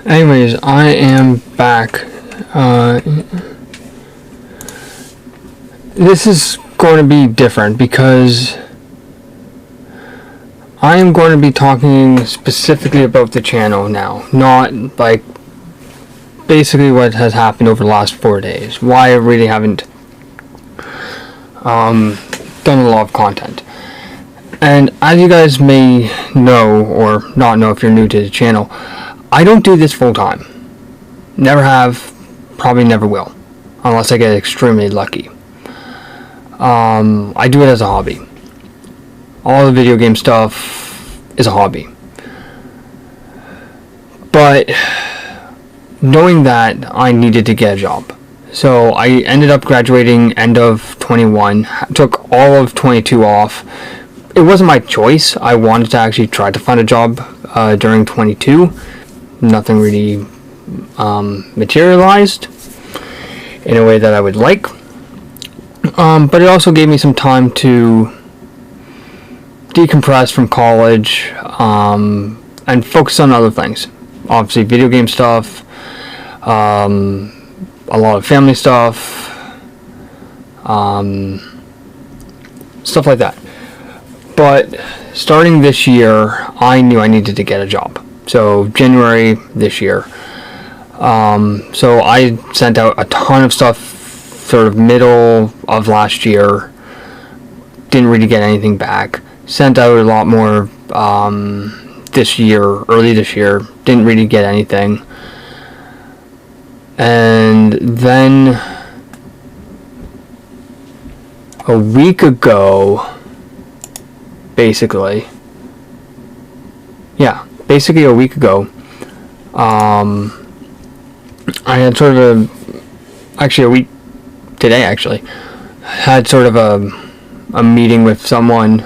Anyways, I am back. This is going to be different because I am going to be talking specifically about the channel now, not like basically what has happened over the last 4 days. Why I really haven't done a lot of content. And as you guys may know or not know if you're new to the channel, I don't do this full time. Never have, probably never will, unless I get extremely lucky. I do it as a hobby. All the video game stuff is a hobby. But knowing that, I needed to get a job. So I ended up graduating end of 21, took all of 22 off. It wasn't my choice. I wanted to actually try to find a job during 22. Nothing really materialized in a way that I would like. But it also gave me some time to decompress from college and focus on other things. Obviously, video game stuff, a lot of family stuff, stuff like that. But starting this year, I knew I needed to get a job. So January this year. So I sent out a ton of stuff sort of middle of last year. Didn't really get anything back. Sent out a lot more this year, early this year. Didn't really get anything. And then a week ago, basically a week ago, I had sort of a week today actually, had sort of a meeting with someone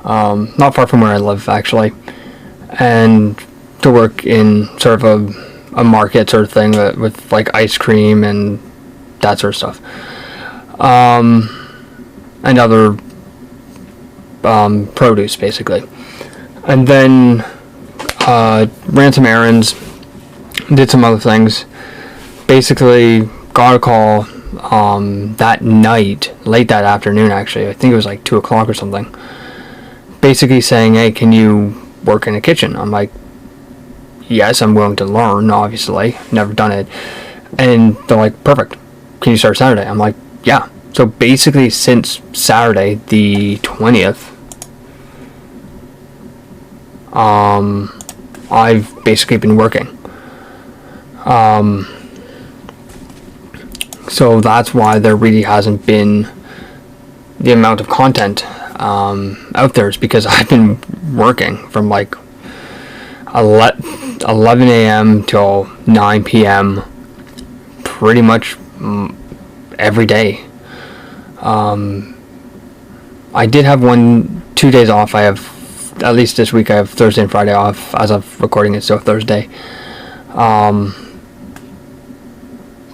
not far from where I live actually, and to work in sort of a market sort of thing with like ice cream and that sort of stuff, and other produce basically. And then ran some errands, did some other things, basically got a call that night, late that afternoon actually, I think it was like 2 o'clock or something, basically saying, hey, can you work in a kitchen? I'm like, yes, I'm willing to learn, obviously, never done it. And they're like, perfect, can you start Saturday? I'm like, yeah. So basically since Saturday the 20th, I've basically been working. So that's why there really hasn't been the amount of content out there, is because I've been working from like 11 a.m. till 9 p.m. pretty much every day. I did have 2 days off. I have, at least this week, I have Thursday and Friday off as of recording it, so Thursday.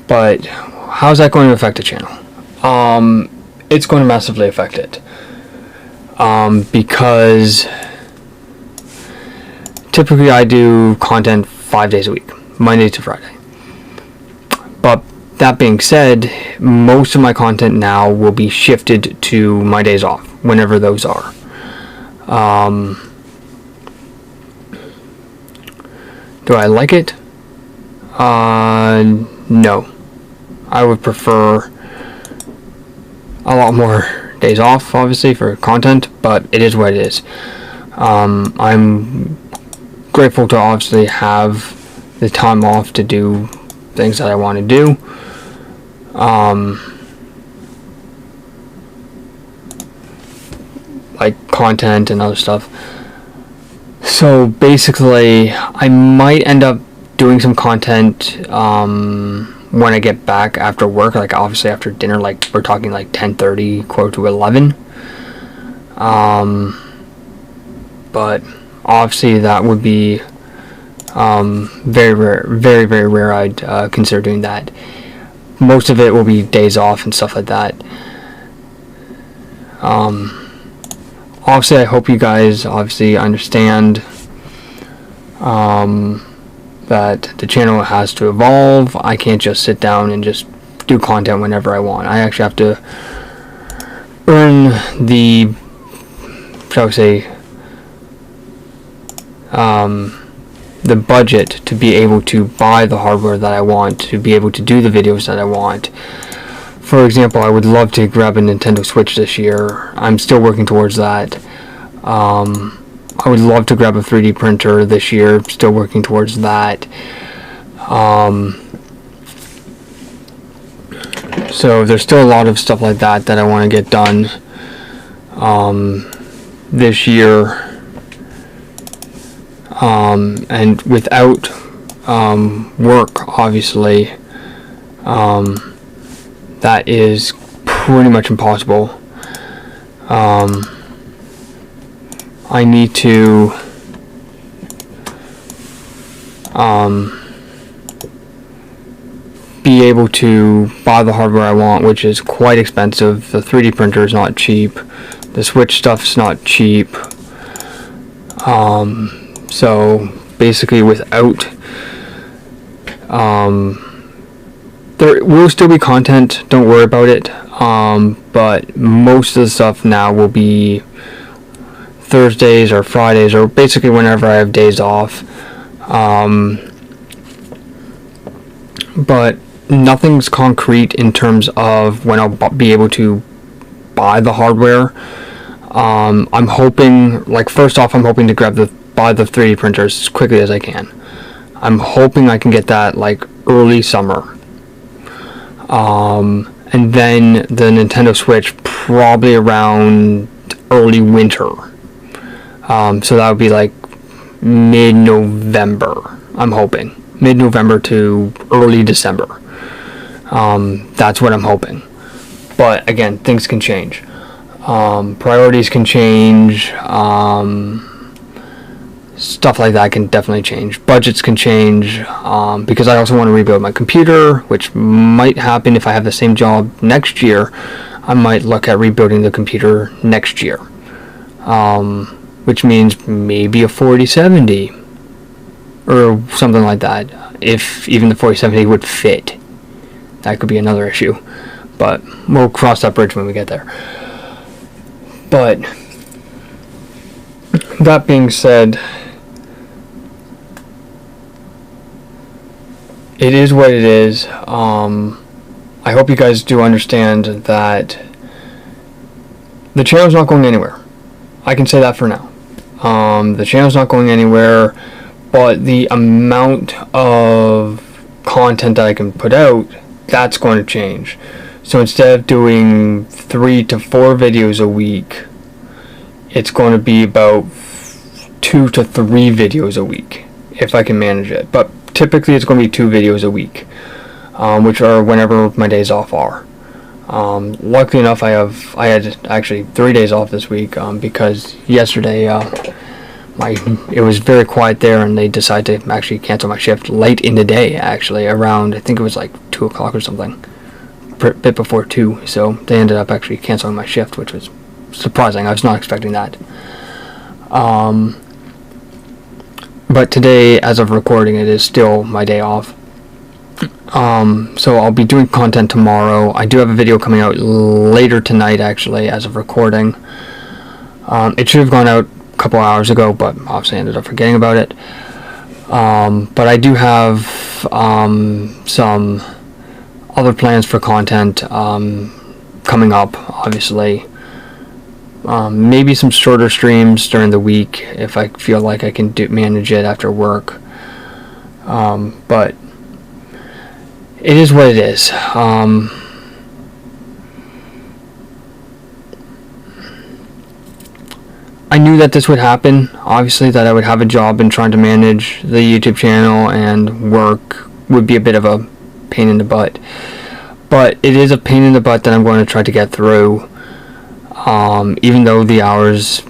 But how's that going to affect the channel? It's going to massively affect it. Because typically I do content 5 days a week, Monday to Friday. But that being said, most of my content now will be shifted to my days off, whenever those are. Do I like it? No. I would prefer a lot more days off, obviously, for content, but it is what it is. I'm grateful to obviously have the time off to do things that I want to do. Like content and other stuff. So basically, I might end up doing some content when I get back after work, like obviously after dinner, like we're talking like 10:30, quarter to 11. But obviously that would be very rare, very, very rare. I'd consider doing that. Most of it will be days off and stuff like that. Obviously, I hope you guys obviously understand that the channel has to evolve. I can't just sit down and just do content whenever I want. I actually have to earn the, shall we say, the budget to be able to buy the hardware that I want, to be able to do the videos that I want. For example, I would love to grab a Nintendo Switch this year. I'm still working towards that. I would love to grab a 3D printer this year. Still working towards that. So there's still a lot of stuff like that that I want to get done this year. And without work, obviously, that is pretty much impossible. I need to be able to buy the hardware I want, which is quite expensive. The 3D printer is not cheap. The Switch stuff's not cheap. So basically, without there will still be content, don't worry about it, but most of the stuff now will be Thursdays or Fridays, or basically whenever I have days off. But nothing's concrete in terms of when I'll be able to buy the hardware. I'm hoping, like, first off, I'm hoping to buy the 3D printer as quickly as I can. I'm hoping I can get that like early summer. And then the Nintendo Switch probably around early winter. So that would be like mid-November, I'm hoping. Mid-November to early December. That's what I'm hoping. But again, things can change. Priorities can change. Stuff like that can definitely change. Budgets can change, because I also want to rebuild my computer, which might happen if I have the same job next year. I might look at rebuilding the computer next year, which means maybe a 4070 or something like that. If even the 4070 would fit, that could be another issue, but we'll cross that bridge when we get there. But that being said, it is what it is. I hope you guys do understand that the channel's not going anywhere. I can say that for now. The channel's not going anywhere, but the amount of content that I can put out, that's going to change. So instead of doing 3 to 4 videos a week, it's going to be about 2 to 3 videos a week, if I can manage it. But typically it's going to be 2 videos a week, which are whenever my days off are. Luckily enough, I had actually 3 days off this week, because yesterday it was very quiet there, and they decided to actually cancel my shift late in the day, actually around, I think it was like 2 o'clock or something, a bit before 2. So they ended up actually canceling my shift, which was surprising. I was not expecting that. But today, as of recording, it is still my day off. So I'll be doing content tomorrow. I do have a video coming out later tonight, actually, as of recording. It should have gone out a couple hours ago, but obviously I ended up forgetting about it. But I do have some other plans for content coming up, obviously. Maybe some shorter streams during the week if I feel like I can manage it after work. But it is what it is. I knew that this would happen, obviously, that I would have a job and trying to manage the YouTube channel and work would be a bit of a pain in the butt. But it is a pain in the butt that I'm going to try to get through. Even though the hours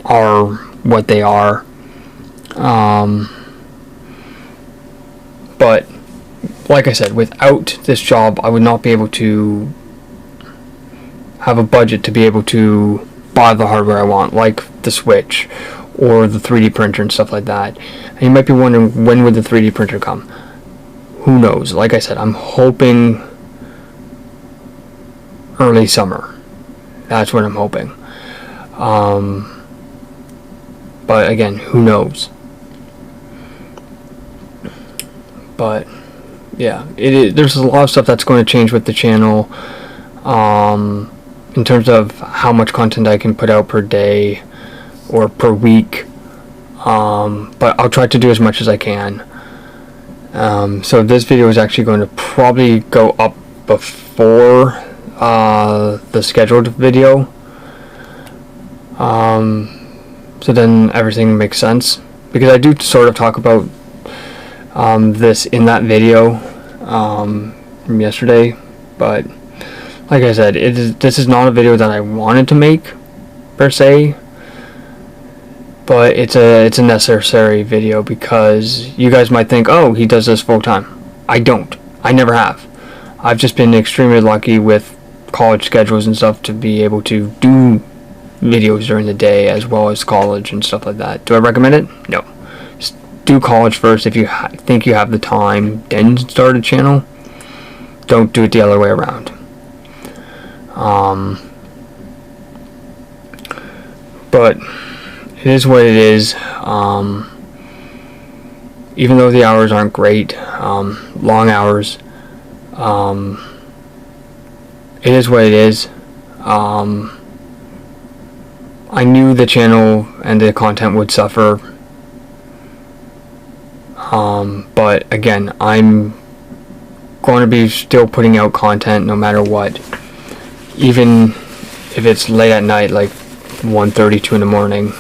are what they are. But, like I said, without this job, I would not be able to have a budget to be able to buy the hardware I want, like the Switch, or the 3D printer and stuff like that. And you might be wondering, when would the 3D printer come? Who knows? Like I said, I'm hoping early summer. That's what I'm hoping. But again, who knows? But yeah, there's a lot of stuff that's going to change with the channel, in terms of how much content I can put out per day or per week. But I'll try to do as much as I can. So this video is actually going to probably go up before the scheduled video. So then everything makes sense, because I do sort of talk about this in that video from yesterday, but like I said, this is not a video that I wanted to make per se, but it's a necessary video, because you guys might think, oh, he does this full time. I don't. I never have. I've just been extremely lucky with college schedules and stuff to be able to do videos during the day as well as college and stuff like that. Do I recommend it? No. Just do college first. If you think you have the time, then start a channel. Don't do it the other way around. But it is what it is. Even though the hours aren't great, long hours, it is what it is. I knew the channel and the content would suffer, but again, I'm going to be still putting out content no matter what, even if it's late at night, like 1:30, 2 in the morning,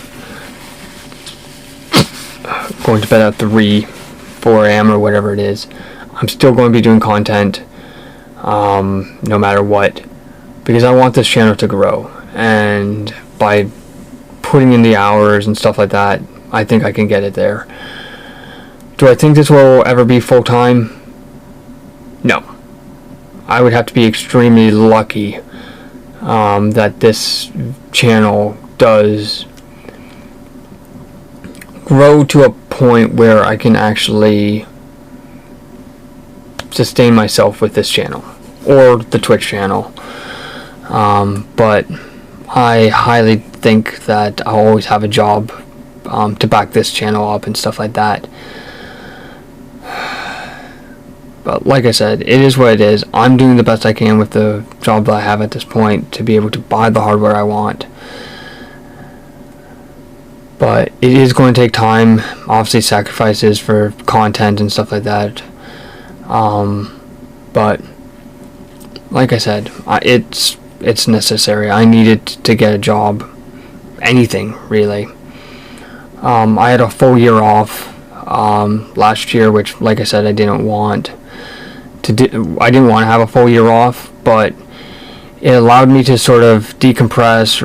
going to bed at 3, 4 a.m. or whatever it is. I'm still going to be doing content, no matter what, because I want this channel to grow, and by putting in the hours and stuff like that, I think I can get it there. Do I think this will ever be full time? No. I would have to be extremely lucky that this channel does grow to a point where I can actually sustain myself with this channel or the Twitch channel. But I highly think that I'll always have a job to back this channel up and stuff like that. But like I said, it is what it is. I'm doing the best I can with the job that I have at this point to be able to buy the hardware I want. But it is going to take time, obviously sacrifices for content and stuff like that. But like I said, it's necessary. I needed to get a job, anything really. I had a full year off last year, which, like I said, I didn't want to do. I didn't want to have a full year off, but it allowed me to sort of decompress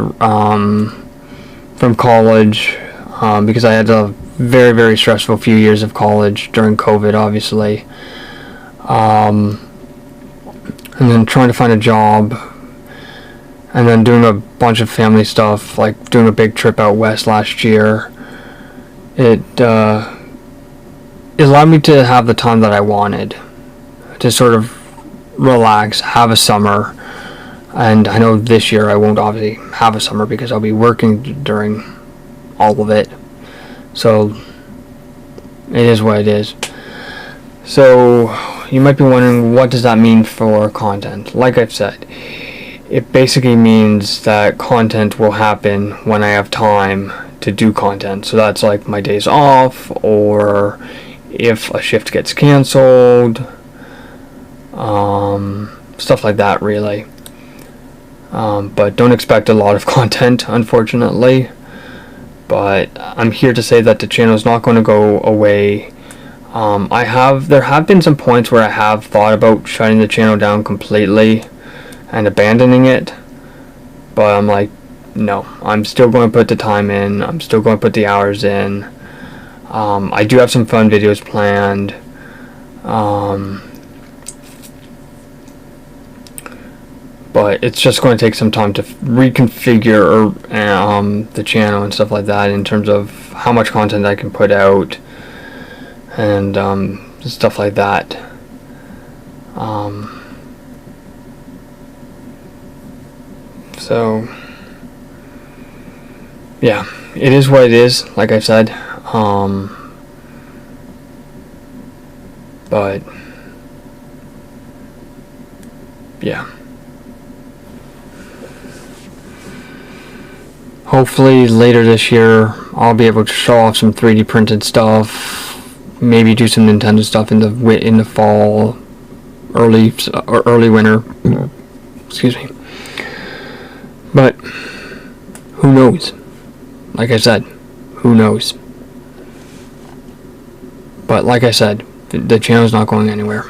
from college, because I had a very, very stressful few years of college during COVID, obviously, and then trying to find a job, and then doing a bunch of family stuff, like doing a big trip out west last year. It allowed me to have the time that I wanted to sort of relax, have a summer. And I know this year I won't obviously have a summer because I'll be working during all of it. So it is what it is. So you might be wondering, what does that mean for content? Like I've said, it basically means that content will happen when I have time to do content. So that's like my days off, or if a shift gets canceled, stuff like that really. But don't expect a lot of content, unfortunately. But I'm here to say that the channel is not going to go away. There have been some points where I have thought about shutting the channel down completely and abandoning it, but I'm like, no, I'm still going to put the time in. I'm still going to put the hours in. I do have some fun videos planned. but it's just going to take some time to reconfigure the channel and stuff like that in terms of how much content I can put out and stuff like that. So yeah, it is what it is, like I said. But yeah, hopefully later this year I'll be able to show off some 3D printed stuff, maybe do some Nintendo stuff in the fall, early winter. Excuse me. But who knows? Like I said, who knows? But like I said, the channel's not going anywhere.